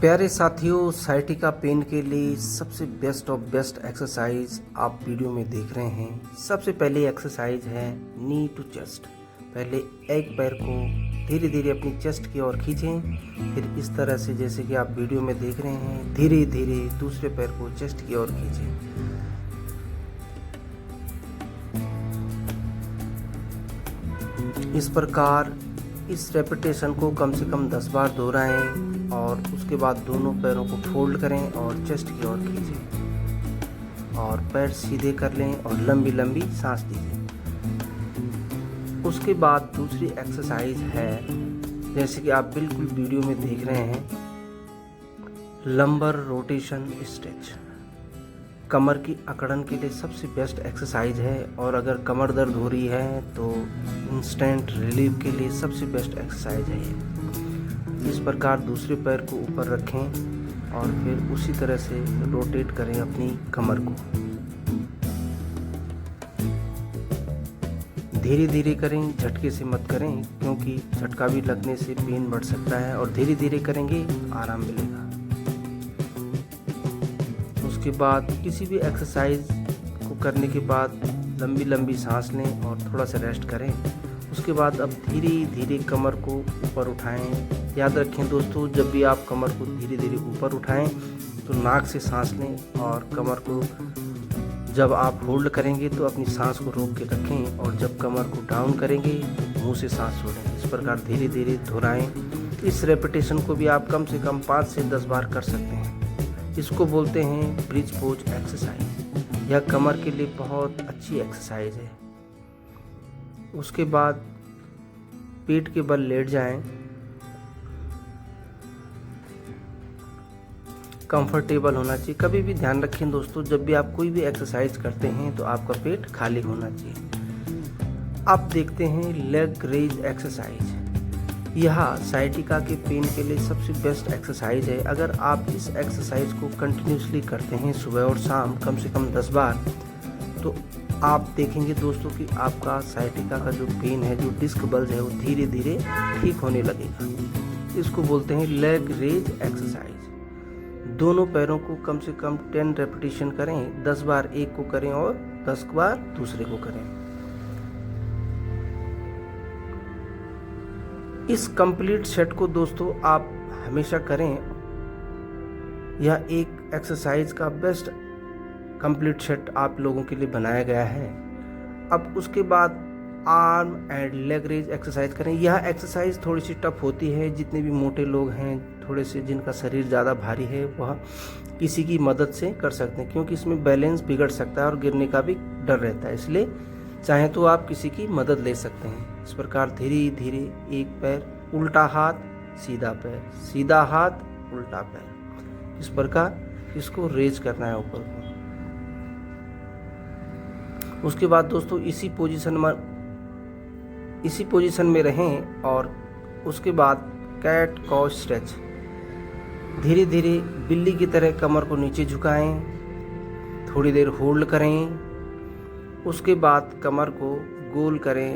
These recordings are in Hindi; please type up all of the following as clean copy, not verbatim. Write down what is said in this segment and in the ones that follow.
प्यारे साथियों, साइटिका पेन के लिए सबसे बेस्ट ऑफ बेस्ट एक्सरसाइज आप वीडियो में देख रहे हैं। सबसे पहले एक्सरसाइज है नी टू चेस्ट। पहले एक पैर को धीरे धीरे अपनी चेस्ट की ओर खींचें, फिर इस तरह से जैसे कि आप वीडियो में देख रहे हैं धीरे धीरे दूसरे पैर को चेस्ट की ओर खींचें। इस प्रकार इस रेपिटेशन को कम से कम 10 बार दोहराएं और उसके बाद दोनों पैरों को फोल्ड करें और चेस्ट की ओर खींचें और पैर सीधे कर लें और लंबी लंबी सांस दीजिए। उसके बाद दूसरी एक्सरसाइज है, जैसे कि आप बिल्कुल वीडियो में देख रहे हैं, लंबर रोटेशन स्ट्रेच। कमर की अकड़न के लिए सबसे बेस्ट एक्सरसाइज है और अगर कमर दर्द हो रही है तो इंस्टेंट रिलीफ के लिए सबसे बेस्ट एक्सरसाइज है ये। इस प्रकार दूसरे पैर को ऊपर रखें और फिर उसी तरह से रोटेट करें अपनी कमर को। धीरे धीरे करें, झटके से मत करें क्योंकि झटका भी लगने से पेन बढ़ सकता है और धीरे धीरे करेंगे आराम मिलेगा। उसके बाद किसी भी एक्सरसाइज को करने के बाद लंबी लंबी सांस लें और थोड़ा सा रेस्ट करें। उसके बाद अब धीरे धीरे कमर को ऊपर उठाएं। याद रखें दोस्तों, जब भी आप कमर को धीरे धीरे ऊपर उठाएं तो नाक से सांस लें और कमर को जब आप होल्ड करेंगे तो अपनी सांस को रोक के रखें और जब कमर को डाउन करेंगे तो मुंह से सांस छोड़ें। इस प्रकार धीरे धीरे दोहराएं। इस रेपिटेशन को भी आप कम से कम 5 से 10 बार कर सकते हैं। इसको बोलते हैं ब्रिज पोज एक्सरसाइज। यह कमर के लिए बहुत अच्छी एक्सरसाइज है। उसके बाद पेट के बल लेट जाएं, कंफर्टेबल होना चाहिए। कभी भी ध्यान रखें दोस्तों, जब भी आप कोई भी एक्सरसाइज करते हैं तो आपका पेट खाली होना चाहिए। अब देखते हैं लेग रेज एक्सरसाइज। यह साइटिका के पेन के लिए सबसे बेस्ट एक्सरसाइज है। अगर आप इस एक्सरसाइज को कंटिन्यूसली करते हैं सुबह और शाम कम से कम 10 बार, तो आप देखेंगे दोस्तों कि आपका साइटिका का जो पेन है, जो डिस्क बल्ज है, वो धीरे धीरे ठीक होने लगेगा। इसको बोलते हैं लेग रेज एक्सरसाइज। दोनों पैरों को कम से कम 10 रेपिटेशन करें। 10 बार एक को करें और 10 बार दूसरे को करें। इस कंप्लीट सेट को दोस्तों आप हमेशा करें। यह एक एक्सरसाइज का बेस्ट कंप्लीट सेट आप लोगों के लिए बनाया गया है। अब उसके बाद arm and leg raise exercise करें। यह एक्सरसाइज थोड़ी सी टफ होती है। जितने भी मोटे लोग हैं, थोड़े से जिनका शरीर ज़्यादा भारी है, वह किसी की मदद से कर सकते हैं क्योंकि इसमें बैलेंस बिगड़ सकता है और गिरने का भी डर रहता है। इसलिए चाहे तो आप किसी की मदद ले सकते हैं। इस प्रकार धीरे धीरे एक पैर, उल्टा हाथ, सीधा पैर, सीधा हाथ, उल्टा पैर, इस प्रकार इसको रेज करना है ऊपर को। उसके बाद दोस्तों इसी पोजीशन में रहें और उसके बाद कैट काउ स्ट्रेच। धीरे धीरे बिल्ली की तरह कमर को नीचे झुकाएं, थोड़ी देर होल्ड करें। उसके बाद कमर को गोल करें।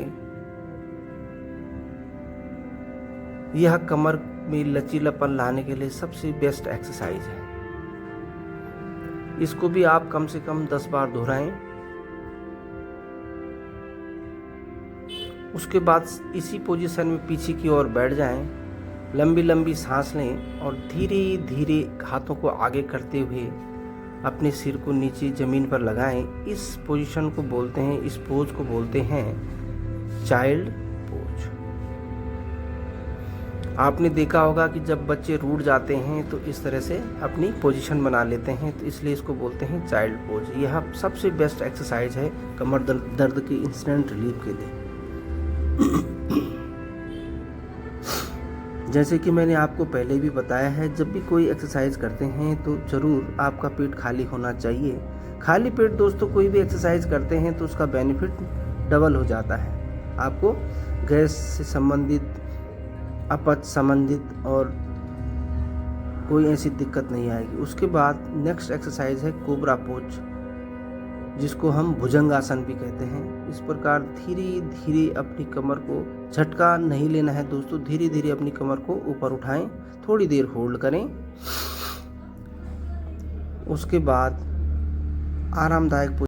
यह कमर में लचीलापन लाने के लिए सबसे बेस्ट एक्सरसाइज है। इसको भी आप कम से कम 10 बार दोहराएं। उसके बाद इसी पोजीशन में पीछे की ओर बैठ जाएं, लंबी लंबी सांस लें और धीरे धीरे हाथों को आगे करते हुए अपने सिर को नीचे ज़मीन पर लगाएं। इस पोजीशन को बोलते हैं, इस पोज को बोलते हैं चाइल्ड पोज। आपने देखा होगा कि जब बच्चे रूठ जाते हैं तो इस तरह से अपनी पोजीशन बना लेते हैं, तो इसलिए इसको बोलते हैं चाइल्ड पोज। यह सबसे बेस्ट एक्सरसाइज है कमर दर्द के इंस्टेंट रिलीफ के लिए। जैसे कि मैंने आपको पहले भी बताया है, जब भी कोई एक्सरसाइज करते हैं तो ज़रूर आपका पेट खाली होना चाहिए। खाली पेट दोस्तों कोई भी एक्सरसाइज करते हैं तो उसका बेनिफिट डबल हो जाता है। आपको गैस से संबंधित, अपच संबंधित और कोई ऐसी दिक्कत नहीं आएगी। उसके बाद नेक्स्ट एक्सरसाइज है कोबरा पोज। जिसको हम भुजंगासन भी कहते हैं। इस प्रकार धीरे धीरे अपनी कमर को, झटका नहीं लेना है दोस्तों, धीरे धीरे अपनी कमर को ऊपर उठाएं, थोड़ी देर होल्ड करें। उसके बाद आरामदायक